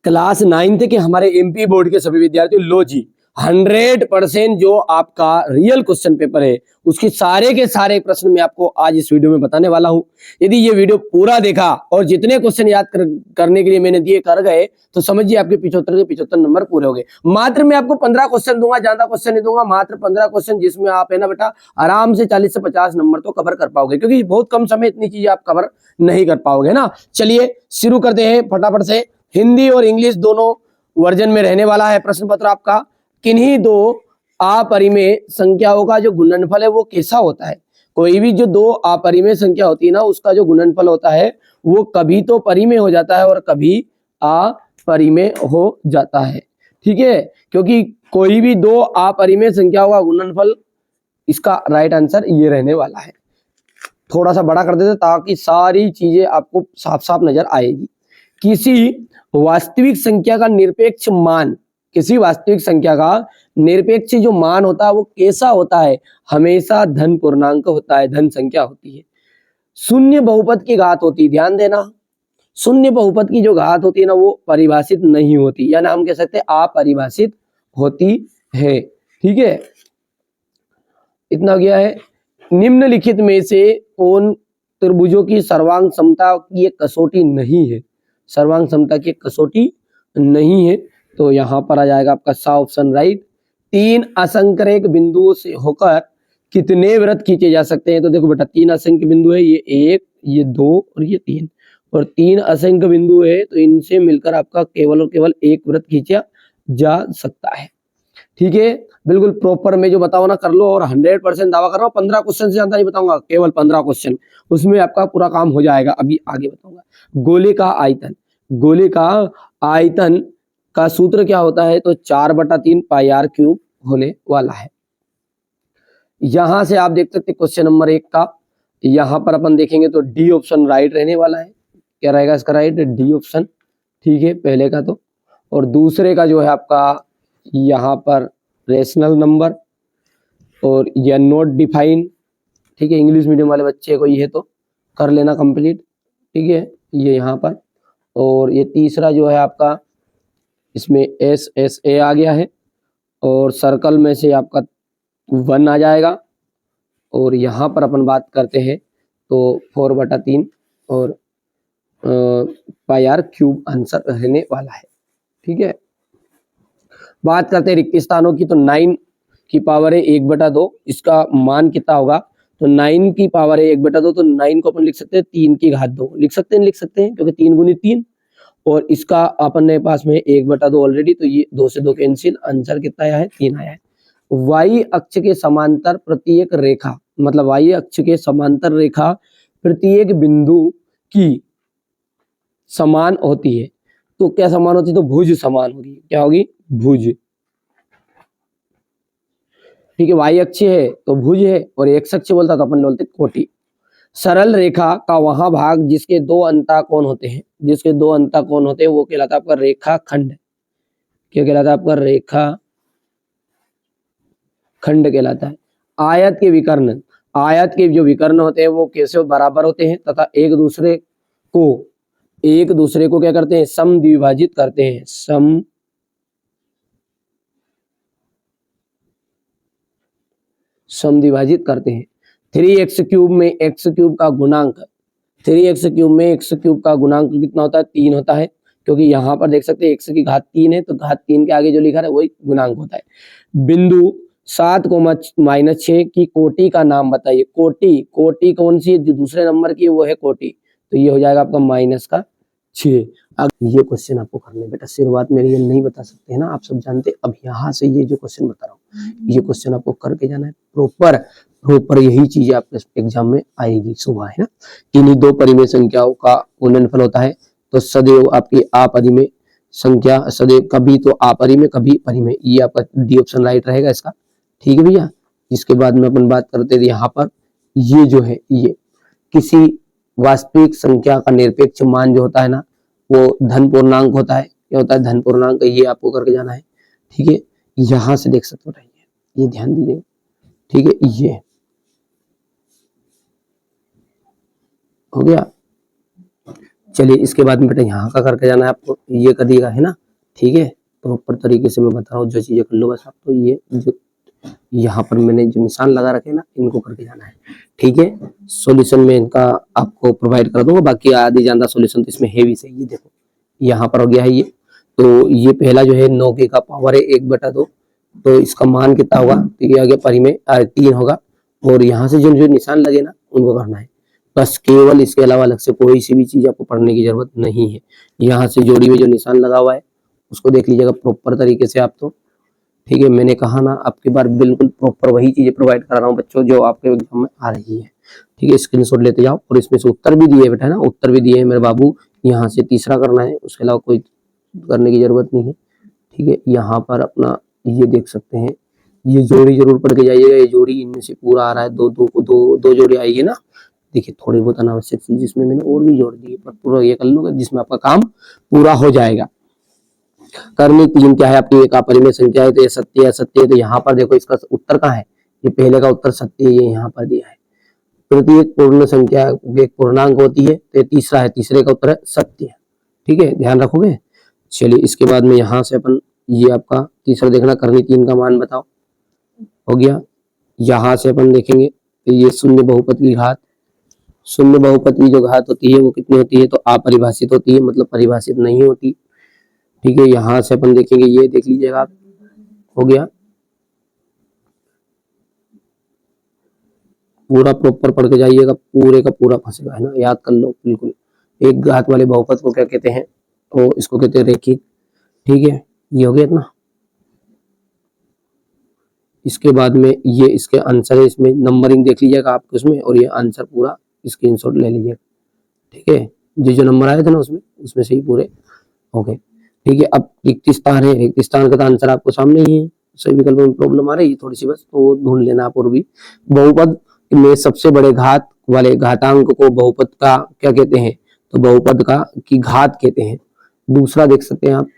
Class 9th के हमारे MP board के सभी विद्यार्थियों, लो जी 100% जो आपका रियल क्वेश्चन पेपर है उसके सारे के सारे प्रश्न मैं आपको आज इस वीडियो में बताने वाला हूं। यदि ये वीडियो पूरा देखा और जितने क्वेश्चन याद करने के लिए मैंने दिए कर गए तो समझिए आपके 75 के 75 नंबर पूरे हो गए। मात्र मैं आपको 15 क्वेश्चन दूंगा, ज्यादा क्वेश्चन नहीं दूंगा, मात्र 15 क्वेश्चन, जिसमें आप है ना बेटा आराम से 40 से 50 नंबर तो कवर कर पाओगे, क्योंकि बहुत कम समय इतनी चीजें आप कवर नहीं कर पाओगे ना। चलिए शुरू करते हैं फटाफट से। हिंदी और इंग्लिश दोनों वर्जन में रहने वाला है प्रश्न पत्र आपका। किन्हीं दो अपरिमेय संख्याओं का जो गुणनफल है वो कैसा होता है। कोई भी जो दो अपरिमेय संख्या होती है ना, उसका जो गुणनफल होता है वो कभी तो परिमेय हो जाता है और कभी अपरिमेय हो जाता है। ठीक है, क्योंकि कोई भी दो अपरिमेय संख्याओं का गुणनफल, इसका राइट आंसर ये रहने वाला है। थोड़ा सा बड़ा कर देते ताकि सारी चीजें आपको साफ साफ नजर आएगी। किसी वास्तविक संख्या का निरपेक्ष मान, किसी वास्तविक संख्या का निरपेक्ष जो मान होता है वो कैसा होता है, हमेशा धन पूर्णांक होता है, धन संख्या होती है। शून्य बहुपद की घात होती है, ध्यान देना, शून्य बहुपद की जो घात होती है ना वो परिभाषित नहीं होती, यानी हम कह सकते हैं अपरिभाषित होती है। ठीक है, इतना हो गया है। निम्नलिखित में से कौन त्रिभुजों की सर्वांग समता की एक कसौटी नहीं है, सर्वांग समता की एक कसौटी नहीं है, तो यहाँ पर आ जाएगा आपका सा ऑप्शन राइट। तीन असंख्यक बिंदुओं से होकर कितने वृत्त खींचे जा सकते हैं, तो देखो बेटा तीन असंख्य बिंदु है, ये एक, ये दो और ये तीन, और तीन असंख्य बिंदु है तो इनसे मिलकर आपका केवल और केवल एक वृत्त खींचा जा सकता है। ठीक है, बिल्कुल प्रॉपर मैं जो बताऊँ ना कर लो, और 100% दावा कर रहा हूँ 15 क्वेश्चन से ज्यादा नहीं बताऊंगा, केवल 15 क्वेश्चन, उसमें आपका पूरा काम हो जाएगा। अभी आगे बताऊंगा। गोले का आयतन, गोले का आयतन का सूत्र क्या होता है, तो 4/3 पाई आर क्यूब होने वाला है। यहां से आप देख सकते क्वेश्चन नंबर 1 का, यहां पर अपन देखेंगे तो डी ऑप्शन राइट रहने वाला है। क्या रहेगा इसका राइट, डी ऑप्शन। ठीक है, पहले का तो, और दूसरे का जो है आपका यहाँ पर रेशनल नंबर और यह नॉट डिफाइन। ठीक है, इंग्लिश मीडियम वाले बच्चे को ये तो कर लेना कंप्लीट। ठीक है, ये यहाँ पर, और ये तीसरा जो है आपका इसमें एस एस ए आ गया है, और सर्कल में से आपका 1 आ जाएगा, और यहाँ पर अपन बात करते हैं तो 4/3 और पाई आर क्यूब आंसर रहने वाला है। ठीक है, बात करते हैं रिक्त स्थानों की, तो 9 की पावर है 1/2, इसका मान कितना होगा, तो 9 की पावर है 1/2, तो 9 को अपन लिख सकते हैं 3 की घात 2, लिख सकते हैं क्योंकि 3 गुनी 3, और इसका अपन पास में 1/2 ऑलरेडी, तो ये 2 से 2 कैंसिल, आंसर कितना आया है, 3 आया है। वाई अक्ष के समांतर प्रत्येक रेखा, मतलब वाई अक्ष के समांतर रेखा प्रत्येक बिंदु की समान होती है, तो क्या समान होती है, तो भुज समान होगी। क्या होगी, भुज। ठीक है, वाई अक्ष है तो भुज है, और एक्स अक्ष बोलता तो अपन बोलते कोटि। सरल रेखा का वहां भाग जिसके दो अंतःकोण होते हैं, जिसके दो अंतःकोण होते हैं वो कहलाता है आपका रेखा खंड। क्या कहलाता है आपका, रेखा खंड कहलाता है। आयत के विकर्ण, आयत के जो विकर्ण होते हैं वो कैसे बराबर होते हैं तथा एक दूसरे को क्या करते हैं, समद्विभाजित करते हैं, समद्विभाजित करते हैं। 3x³ में x³ का गुणांक, 3x³ में x³ का गुणांक कितना होता है, 3 होता है, क्योंकि यहाँ पर देख सकते हैं x की घात 3 है, तो घात 3 के आगे जो लिखा है वही गुणांक होता है। बिंदु 7,-6 की कोटि का नाम बताइए। कोटि कौन सी है, जो दूसरे नंबर की वो है कोटि, तो ये हो जाएगा आपका -6। अब ये क्वेश्चन आपको करने बेटा, शुरुआत में ये नहीं बता सकते है ना, आप सब जानते। अब यहाँ से ये जो क्वेश्चन बता रहा हूँ ये क्वेश्चन आपको करके जाना है प्रॉपर यही चीजें आपके एग्जाम में आएगी सुबह, है ना। इन्हीं दो परिमेय संख्याओं का गुणनफल होता है, तो सदैव आपकी अपरिमेय संख्या, सदैव कभी तो अपरिमेय कभी परिमेय, ये आपका डी ऑप्शन राइट रहेगा इसका। ठीक है भैया, इसके बाद में अपन बात करते थे यहाँ पर, ये जो है ये किसी वास्तविक संख्या का निरपेक्ष मान जो होता है ना वो धन पूर्णांक होता है। क्या होता है, धन पूर्णांक, ये आपको करके जाना है। ठीक है, यहां से देख सकते हो, ये ध्यान दीजिए। ठीक है, ये हो गया, चलिए इसके बाद में बेटा यहाँ का करके जाना है आपको, ये कर दिएगा है ना, ठीक है। प्रॉपर तरीके से मैं बता रहा हूँ, जो चीजें कर लो बस आप, तो ये जो यहाँ पर मैंने जो निशान लगा रखे ना, इनको करके जाना है, ठीक है। सॉल्यूशन में इनका आपको प्रोवाइड कर दूंगा, बाकी आधी ज्यादा सॉल्यूशन तो इसमें है भी सही। ये देखो यहाँ पर हो गया है ये, तो ये पहला जो है 9 का पावर है 1/2, तो इसका मान कितना होगा, तो ये आगे परी में 3 होगा, और यहाँ से जो जो निशान लगे ना उनको करना है बस, केवल इसके अलावा अलग से कोई सी भी चीज आपको पढ़ने की जरूरत नहीं है। यहाँ से जोड़ी में जो निशान लगा हुआ है उसको देख लीजिएगा प्रॉपर तरीके से आप, तो ठीक है। मैंने कहा ना आपकी बार बिल्कुल प्रॉपर वही चीजें प्रोवाइड कर रहा हूँ बच्चों जो आपके एग्जाम में आ रही है, ठीक है। स्क्रीनशॉट लेते जाओ, और इसमें से उत्तर भी दिए बेटा है ना, उत्तर भी दिए हैं मेरे बाबू। यहाँ से तीसरा करना है, उसके अलावा कोई करने की जरूरत नहीं है, ठीक है। यहाँ पर अपना ये देख सकते हैं, ये जोड़ी जरूर पढ़ के जाइएगा, ये जोड़ी इनमें से पूरा आ रहा है, दो जोड़ी आएगी ना। देखिए थोड़ी बहुत अनावश्यक चीज इसमें मैंने और भी जोड़ दी है, पर पूरा ये कर लूंगा जिसमें आपका काम पूरा हो जाएगा। कर्मी 3 क्या है आपकी, एक अपरिमेय संख्या है, तो ये सत्य है, असत्य है। तो यहाँ पर देखो इसका उत्तर कहाँ है, ये पहले का उत्तर सत्य है, ये यहाँ पर दिया है। प्रत्येक पूर्ण संख्या एक पूर्णांक होती है, तो ये तीसरा है, तीसरे का उत्तर है सत्य, ठीक है, ध्यान रखोगे। चलिए इसके बाद में यहाँ से अपन ये आपका तीसरा देखना, कर्मी 3 का मान बताओ, हो गया। यहाँ से अपन देखेंगे तो ये शून्य बहुपद की घात, शून्य बहुपद की जो घात होती है वो कितनी होती है, तो अपरिभाषित होती है, मतलब परिभाषित नहीं होती, ठीक है। यहाँ से अपन देखेंगे, ये देख लीजिएगा आप, हो गया। पूरा प्रॉपर पढ़ के जाइएगा, पूरे का पूरा फंसेगा है ना, याद कर लो बिल्कुल। एक घात वाले बहुपद को क्या कहते हैं, तो इसको कहते हैं रेखिक, ठीक है। ये हो गया इतना। इसके बाद में ये इसके आंसर है, इसमें नंबरिंग देख लीजिएगा आप उसमें, और ये आंसर पूरा स्क्रीनशॉट ले लीजिएगा, ठीक है। जो नंबर आए थे ना उसमें से ही पूरे हो गए, ठीक है। अब रिक्त स्थान है, रिक्त स्थान का तो आंसर आपको सामने ही है, सही विकल्प में प्रॉब्लम आ रही है थोड़ी सी बस, तो ढूंढ लेना आप। और भी बहुपद में सबसे बड़े घात वाले घातांक को बहुपद का क्या कहते हैं, तो बहुपद का की घात कहते हैं। दूसरा देख सकते हैं आप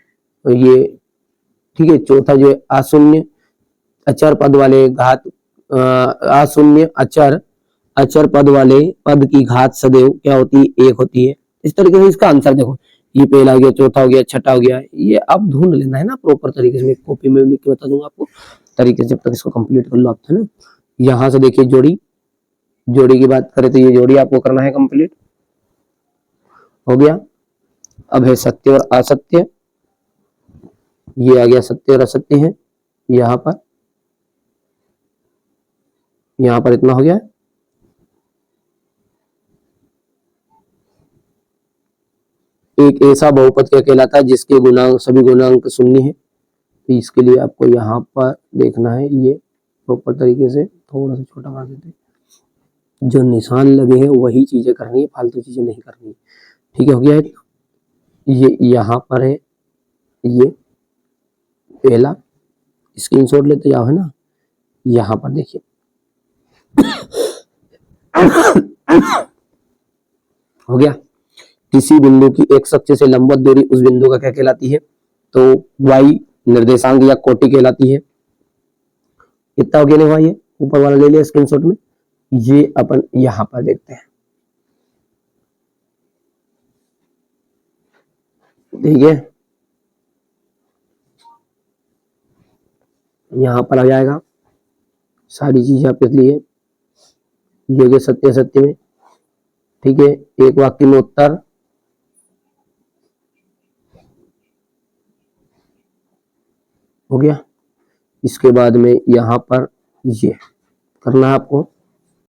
ये, ठीक है। चौथा जो है अशून्य अचर पद वाले घात, अशून्य अचर पद वाले पद की घात सदैव क्या होती है, 1 होती है। इस तरीके से इसका आंसर देखो, ये पहला हो गया, चौथा हो गया, छठा हो गया, ये आप ढूंढ लेना है ना प्रॉपर तरीके से। मैं कॉपी में लिख के बता दूंगा आपको तरीके से, जब तक इसको कंप्लीट कर लो आप, है ना। यहाँ से देखिए जोड़ी की बात करें तो ये जोड़ी आपको करना है कंप्लीट, हो गया। अब है सत्य और असत्य, ये आ गया सत्य और असत्य है। यहाँ पर इतना हो गया। एक ऐसा बहुपद क्या कहलाता है जिसके गुणांक सभी गुणांक शून्य है, तो इसके लिए आपको यहाँ पर देखना है, ये प्रॉपर तरीके से थोड़ा सा छोटा कर देते हैं, जो निशान लगे हैं वही चीजें करनी है, फालतू चीजें नहीं करनी है, ठीक है। हो गया है, ये यहाँ पर है, ये पहला स्क्रीनशॉट लेते जाओ, है ना। यहाँ पर देखिए हो गया। किसी बिंदु की एक अक्ष से लंबवत दूरी उस बिंदु का क्या कहलाती है, तो वाई निर्देशांक या कोटि कहलाती है। कितना हो गया नहीं हुआ, ये ऊपर वाला ले लिया स्क्रीनशॉट में, ये अपन यहां पर देखते हैं, ठीक है। यहां पर आ जाएगा सारी चीजें आपके लिए, ये हो सत्य सत्य में, ठीक है। एक वाक्य में उत्तर, हो गया। इसके बाद में यहाँ पर ये करना है आपको,